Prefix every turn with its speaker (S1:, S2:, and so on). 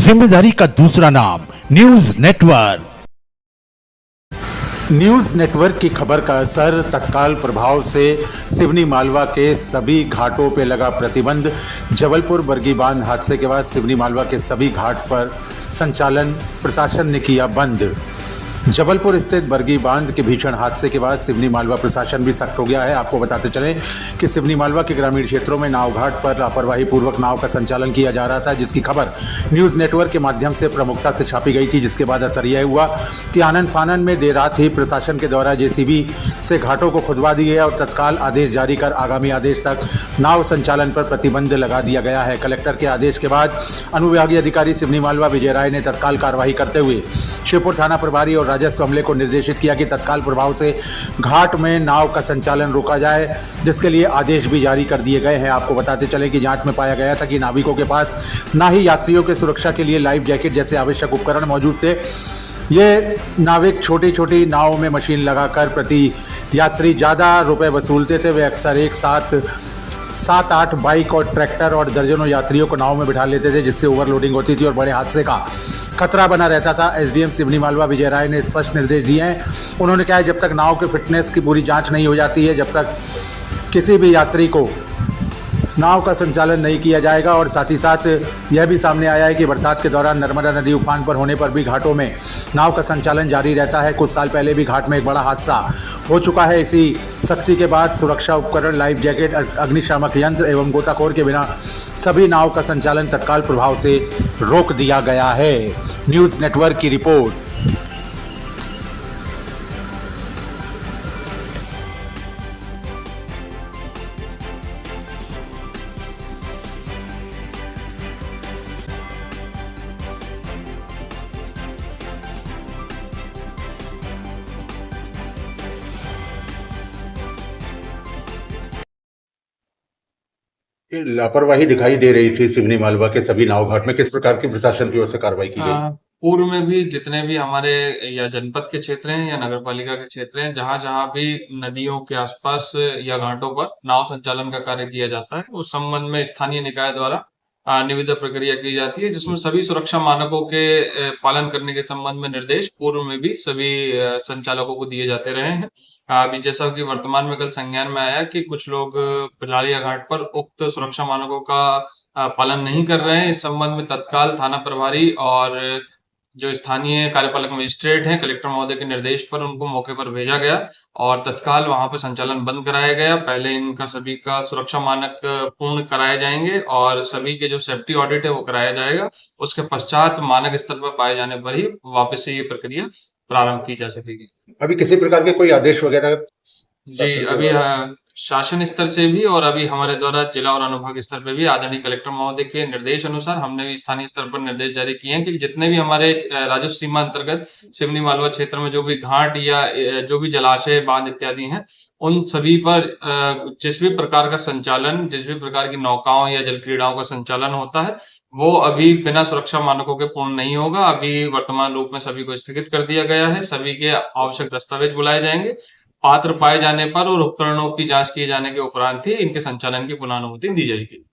S1: जिम्मेदारी का दूसरा नाम न्यूज नेटवर्क।
S2: न्यूज नेटवर्क की खबर का असर तत्काल प्रभाव से सिवनी मालवा के सभी घाटों पर लगा प्रतिबंध। जबलपुर बरगी बांध हादसे के बाद सिवनी मालवा के सभी घाट पर संचालन प्रशासन ने किया बंद। जबलपुर स्थित बरगी बांध के भीषण हादसे के बाद सिवनी मालवा प्रशासन भी सख्त हो गया है। आपको बताते चलें कि सिवनी मालवा के ग्रामीण क्षेत्रों में नाव घाट पर लापरवाही पूर्वक नाव का संचालन किया जा रहा था, जिसकी खबर न्यूज़ नेटवर्क के माध्यम से प्रमुखता से छापी गई थी, जिसके बाद असर यह हुआ कि आनन फानन में देर रात ही प्रशासन के द्वारा जेसीबी से घाटों को खुदवा दिए और तत्काल आदेश जारी कर आगामी आदेश तक नाव संचालन पर प्रतिबंध लगा दिया गया है। कलेक्टर के आदेश के बाद अनुविभागीय अधिकारी सिवनी मालवा विजय राय ने तत्काल कार्रवाई करते हुए शिवपुर थाना प्रभारी और राजस्व अमले को निर्देशित किया कि तत्काल प्रभाव से घाट में नाव का संचालन रोका जाए, जिसके लिए आदेश भी जारी कर दिए गए हैं। आपको बताते चले कि जांच में पाया गया था कि नाविकों के पास ना ही यात्रियों के सुरक्षा के लिए लाइफ जैकेट जैसे आवश्यक उपकरण मौजूद थे। ये नाविक छोटी छोटी नावों में मशीन लगाकर प्रति यात्री ज़्यादा रुपए वसूलते थे। वे अक्सर एक साथ 7-8 बाइक और ट्रैक्टर और दर्जनों यात्रियों को नाव में बिठा लेते थे, जिससे ओवरलोडिंग होती थी और बड़े हादसे का खतरा बना रहता था। एसडीएम सिवनी मालवा विजय राय ने स्पष्ट निर्देश दिए हैं। उन्होंने कहा है जब तक नाव के फिटनेस की पूरी जांच नहीं हो जाती है, जब तक किसी भी यात्री को नाव का संचालन नहीं किया जाएगा। और साथ ही साथ यह भी सामने आया है कि बरसात के दौरान नर्मदा नदी उफान पर होने पर भी घाटों में नाव का संचालन जारी रहता है। कुछ साल पहले भी घाट में एक बड़ा हादसा हो चुका है। इसी सख्ती के बाद सुरक्षा उपकरण, लाइफ जैकेट, अग्निशामक यंत्र एवं गोताखोर के बिना सभी नाव का संचालन तत्काल प्रभाव से रोक दिया गया है। न्यूज़ नेटवर्क की रिपोर्ट। लापरवाही दिखाई दे रही थी सिवनी मालवा के सभी नाव घाट में, किस प्रकार की प्रशासन की ओर से कार्रवाई की गई?
S3: पूर्व में भी जितने भी हमारे या जनपद के क्षेत्र हैं या नगर पालिका के क्षेत्र हैं, जहां जहां भी नदियों के आसपास या घाटों पर नाव संचालन का कार्य किया जाता है, उस संबंध में स्थानीय निकाय द्वारा निविदा प्रक्रिया की जाती है, जिसमें सभी सुरक्षा मानकों के पालन करने के संबंध में निर्देश पूर्व में भी सभी संचालकों को दिए जाते रहे हैं। अभी जैसा कि वर्तमान में कल संज्ञान में आया कि कुछ लोग पिलाड़िया घाट पर उक्त सुरक्षा मानकों का पालन नहीं कर रहे हैं। इस संबंध में तत्काल थाना प्रभारी और जो स्थानीय कार्यपालक मजिस्ट्रेट हैं, कलेक्टर महोदय के निर्देश पर उनको मौके पर भेजा गया और तत्काल वहां पर संचालन बंद कराया गया। पहले इनका सभी का सुरक्षा मानक पूर्ण कराए जाएंगे और सभी के जो सेफ्टी ऑडिट है वो कराया जाएगा। उसके पश्चात मानक स्तर पर पाए जाने पर ही वापस से ये प्रक्रिया प्रारंभ की जा सकेगी।
S2: अभी किसी प्रकार के कोई आदेश वगैरह?
S3: जी, अभी शासन स्तर से भी और अभी हमारे द्वारा जिला और अनुभाग स्तर पे भी आदरणीय कलेक्टर महोदय के निर्देश अनुसार हमने भी स्थानीय स्तर पर निर्देश जारी किए हैं कि जितने भी हमारे राजस्व सीमा अंतर्गत सिवनी मालवा क्षेत्र में जो भी घाट या जो भी जलाशय, बांध इत्यादि हैं, उन सभी पर जिस भी प्रकार का संचालन, जिस भी प्रकार की नौकाओं या जल क्रीड़ाओं का संचालन होता है, वो अभी बिना सुरक्षा मानकों के पूर्ण नहीं होगा। अभी वर्तमान रूप में सभी को स्थगित कर दिया गया है। सभी के आवश्यक दस्तावेज बुलाए जाएंगे। पात्र पाए जाने पर और उपकरणों की जांच किए जाने के उपरांत ही इनके संचालन की पुनः अनुमति दी जाएगी।